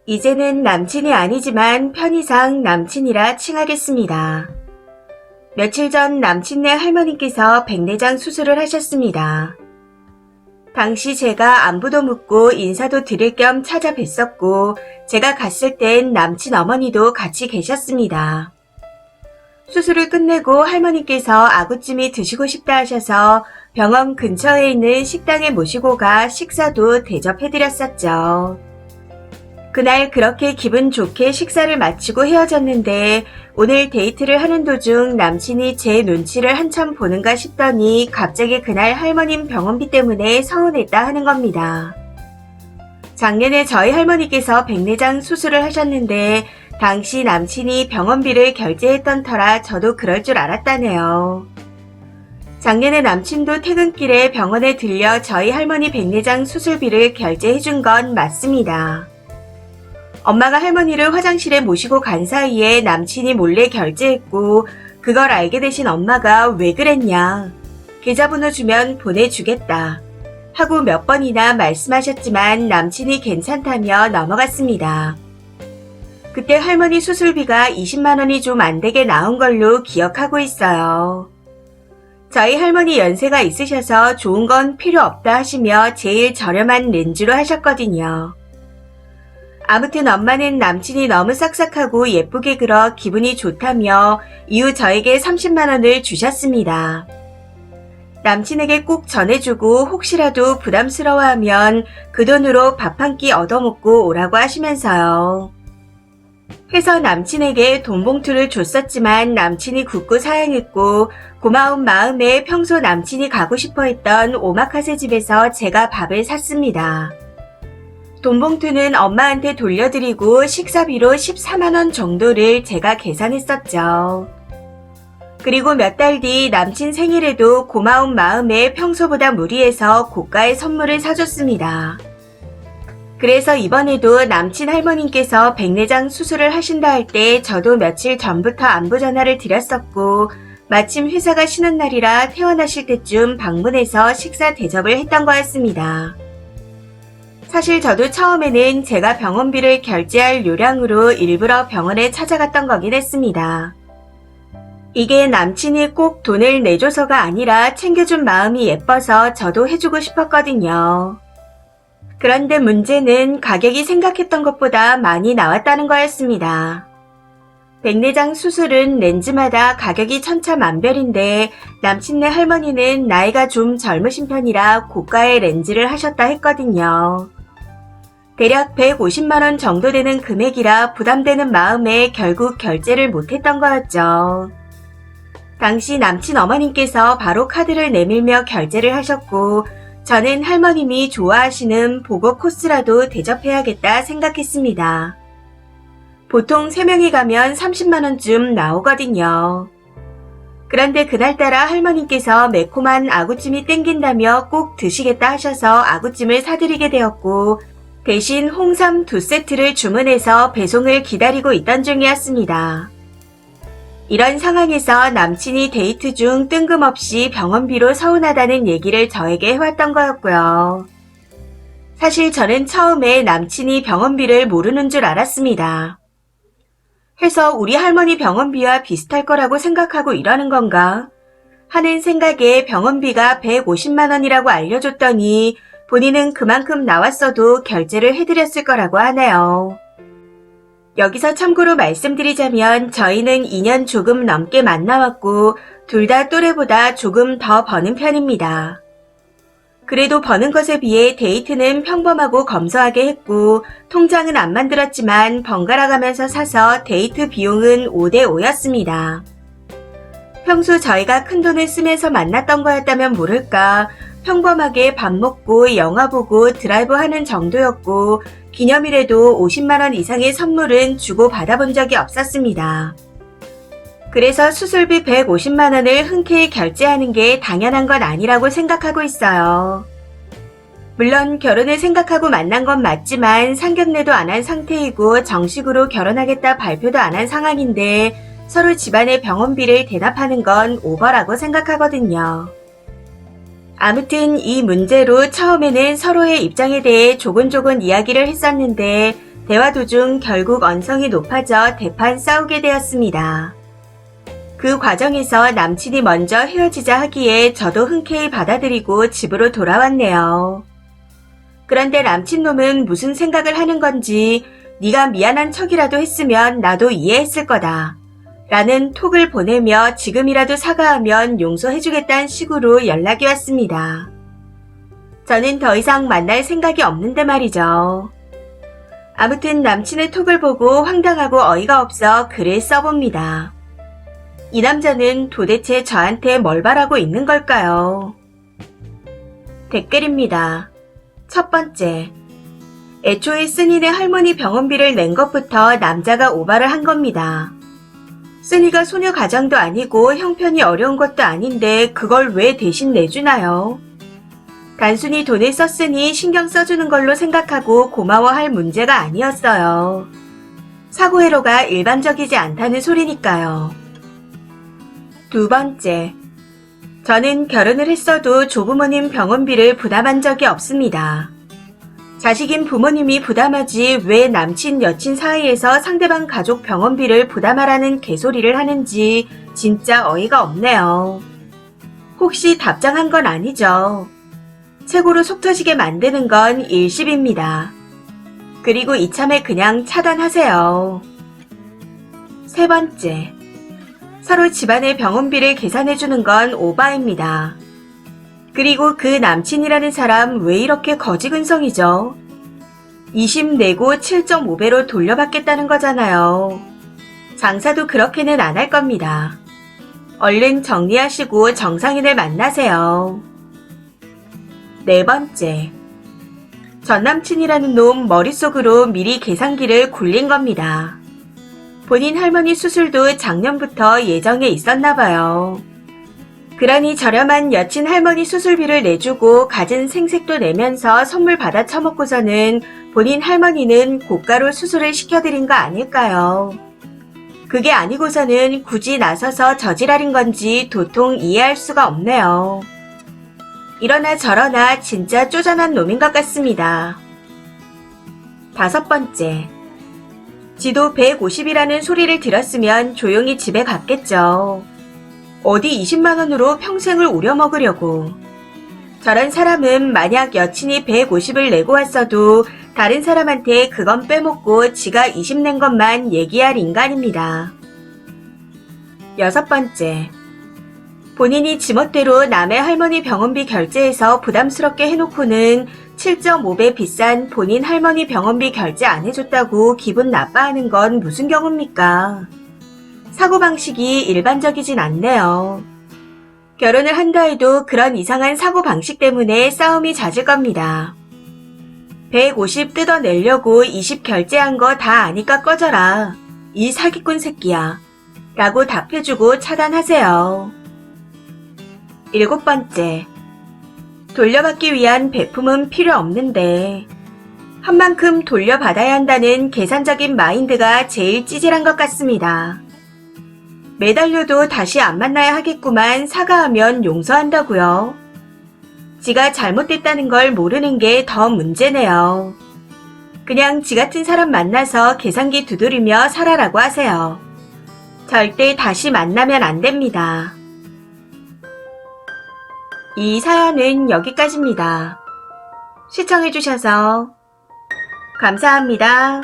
이제는 남친이 아니지만 편의상 남친이라 칭하겠습니다. 며칠 전 남친네 할머니께서 백내장 수술을 하셨습니다. 당시 제가 안부도 묻고 인사도 드릴 겸 찾아뵀었고 제가 갔을 땐 남친 어머니도 같이 계셨습니다. 수술을 끝내고 할머니께서 아구찜이 드시고 싶다 하셔서 병원 근처에 있는 식당에 모시고 가 식사도 대접해드렸었죠. 그날 그렇게 기분 좋게 식사를 마치고 헤어졌는데 오늘 데이트를 하는 도중 남친이 제 눈치를 한참 보는가 싶더니 갑자기 그날 할머님 병원비 때문에 서운했다 하는 겁니다. 작년에 저희 할머니께서 백내장 수술을 하셨는데 당시 남친이 병원비를 결제했던 터라 저도 그럴 줄 알았다네요. 작년에 남친도 퇴근길에 병원에 들려 저희 할머니 백내장 수술비를 결제해준 건 맞습니다. 엄마가 할머니를 화장실에 모시고 간 사이에 남친이 몰래 결제했고 그걸 알게 되신 엄마가 왜 그랬냐, 계좌번호 주면 보내주겠다 하고 몇 번이나 말씀하셨지만 남친이 괜찮다며 넘어갔습니다. 그때 할머니 수술비가 20만 원이 좀 안 되게 나온 걸로 기억하고 있어요. 저희 할머니 연세가 있으셔서 좋은 건 필요 없다 하시며 제일 저렴한 렌즈로 하셨거든요. 아무튼 엄마는 남친이 너무 싹싹하고 예쁘게 그려 기분이 좋다며 이후 저에게 30만 원을 주셨습니다. 남친에게 꼭 전해주고 혹시라도 부담스러워하면 그 돈으로 밥 한 끼 얻어먹고 오라고 하시면서요. 해서 남친에게 돈 봉투를 줬었지만 남친이 굳고 사양했고 고마운 마음에 평소 남친이 가고 싶어 했던 오마카세 집에서 제가 밥을 샀습니다. 돈 봉투는 엄마한테 돌려드리고 식사비로 14만 원 정도를 제가 계산했었죠. 그리고 몇 달 뒤 남친 생일에도 고마운 마음에 평소보다 무리해서 고가의 선물을 사줬습니다. 그래서 이번에도 남친 할머님께서 백내장 수술을 하신다 할 때 저도 며칠 전부터 안부 전화를 드렸었고 마침 회사가 쉬는 날이라 퇴원하실 때쯤 방문해서 식사 대접을 했던 거였습니다. 사실 저도 처음에는 제가 병원비를 결제할 요량으로 일부러 병원에 찾아갔던 거긴 했습니다. 이게 남친이 꼭 돈을 내줘서가 아니라 챙겨준 마음이 예뻐서 저도 해주고 싶었거든요. 그런데 문제는 가격이 생각했던 것보다 많이 나왔다는 거였습니다. 백내장 수술은 렌즈마다 가격이 천차만별인데 남친네 할머니는 나이가 좀 젊으신 편이라 고가의 렌즈를 하셨다 했거든요. 대략 150만 원 정도 되는 금액이라 부담되는 마음에 결국 결제를 못했던 거였죠. 당시 남친 어머님께서 바로 카드를 내밀며 결제를 하셨고 저는 할머님이 좋아하시는 보고 코스라도 대접해야겠다 생각했습니다. 보통 3명이 가면 30만 원쯤 나오거든요. 그런데 그날따라 할머님께서 매콤한 아구찜이 땡긴다며 꼭 드시겠다 하셔서 아구찜을 사드리게 되었고 대신 홍삼 2세트를 주문해서 배송을 기다리고 있던 중이었습니다. 이런 상황에서 남친이 데이트 중 뜬금없이 병원비로 서운하다는 얘기를 저에게 해왔던 거였고요. 사실 저는 처음에 남친이 병원비를 모르는 줄 알았습니다. 해서 우리 할머니 병원비와 비슷할 거라고 생각하고 이러는 건가 하는 생각에 병원비가 150만 원이라고 알려줬더니 본인은 그만큼 나왔어도 결제를 해드렸을 거라고 하네요. 여기서 참고로 말씀드리자면 저희는 2년 조금 넘게 만나왔고 둘 다 또래보다 조금 더 버는 편입니다. 그래도 버는 것에 비해 데이트는 평범하고 검소하게 했고 통장은 안 만들었지만 번갈아 가면서 사서 데이트 비용은 5대5였습니다. 평소 저희가 큰돈을 쓰면서 만났던 거였다면 모를까 평범하게 밥 먹고 영화 보고 드라이브 하는 정도였고 기념일에도 50만 원 이상의 선물은 주고 받아본 적이 없었습니다. 그래서 수술비 150만 원을 흔쾌히 결제하는 게 당연한 건 아니라고 생각하고 있어요. 물론 결혼을 생각하고 만난 건 맞지만 상견례도 안 한 상태이고 정식으로 결혼하겠다 발표도 안 한 상황인데 서로 집안의 병원비를 대납하는 건 오버라고 생각하거든요. 아무튼 이 문제로 처음에는 서로의 입장에 대해 조곤조곤 이야기를 했었는데 대화 도중 결국 언성이 높아져 대판 싸우게 되었습니다. 그 과정에서 남친이 먼저 헤어지자 하기에 저도 흔쾌히 받아들이고 집으로 돌아왔네요. 그런데 남친놈은 무슨 생각을 하는 건지 네가 미안한 척이라도 했으면 나도 이해했을 거다 라는 톡을 보내며 지금이라도 사과하면 용서해주겠다는 식으로 연락이 왔습니다. 저는 더 이상 만날 생각이 없는데 말이죠. 아무튼 남친의 톡을 보고 황당하고 어이가 없어 글을 써봅니다. 이 남자는 도대체 저한테 뭘 바라고 있는 걸까요? 댓글입니다. 첫 번째, 애초에 쓴이네 할머니 병원비를 낸 것부터 남자가 오바를 한 겁니다. 쓴이가 소녀 가장도 아니고 형편이 어려운 것도 아닌데 그걸 왜 대신 내주나요? 단순히 돈을 썼으니 신경 써주는 걸로 생각하고 고마워할 문제가 아니었어요. 사고회로가 일반적이지 않다는 소리니까요. 두 번째, 저는 결혼을 했어도 조부모님 병원비를 부담한 적이 없습니다. 자식인 부모님이 부담하지 왜 남친 여친 사이에서 상대방 가족 병원비를 부담하라는 개소리를 하는지 진짜 어이가 없네요. 혹시 답장한 건 아니죠? 최고로 속 터지게 만드는 건 일십입니다. 그리고 이참에 그냥 차단하세요. 세 번째, 서로 집안의 병원비를 계산해주는 건 오바입니다. 그리고 그 남친이라는 사람 왜 이렇게 거지근성이죠? 20 내고 7.5배로 돌려받겠다는 거잖아요. 장사도 그렇게는 안 할 겁니다. 얼른 정리하시고 정상인을 만나세요. 네 번째, 전남친이라는 놈 머릿속으로 미리 계산기를 굴린 겁니다. 본인 할머니 수술도 작년부터 예정에 있었나 봐요. 그러니 저렴한 여친 할머니 수술비를 내주고 갖은 생색도 내면서 선물 받아 처먹고서는 본인 할머니는 고가로 수술을 시켜드린 거 아닐까요? 그게 아니고서는 굳이 나서서 저지랄인 건지 도통 이해할 수가 없네요. 이러나 저러나 진짜 쪼잔한 놈인 것 같습니다. 다섯 번째, 지도 150이라는 소리를 들었으면 조용히 집에 갔겠죠. 어디 20만원으로 평생을 우려먹으려고. 저런 사람은 만약 여친이 150을 내고 왔어도 다른 사람한테 그건 빼먹고 지가 20 낸 것만 얘기할 인간입니다. 여섯 번째, 본인이 지멋대로 남의 할머니 병원비 결제해서 부담스럽게 해놓고는 7.5배 비싼 본인 할머니 병원비 결제 안 해줬다고 기분 나빠하는 건 무슨 경우입니까? 사고방식이 일반적이진 않네요. 결혼을 한다 해도 그런 이상한 사고방식 때문에 싸움이 잦을 겁니다. 150 뜯어내려고 20 결제한 거 다 아니까 꺼져라. 이 사기꾼 새끼야. 라고 답해주고 차단하세요. 일곱 번째, 돌려받기 위한 베품은 필요 없는데 한 만큼 돌려받아야 한다는 계산적인 마인드가 제일 찌질한 것 같습니다. 매달려도 다시 안 만나야 하겠구만 사과하면 용서한다고요. 지가 잘못됐다는 걸 모르는 게 더 문제네요. 그냥 지 같은 사람 만나서 계산기 두드리며 살아라고 하세요. 절대 다시 만나면 안 됩니다. 이 사연은 여기까지입니다. 시청해주셔서 감사합니다.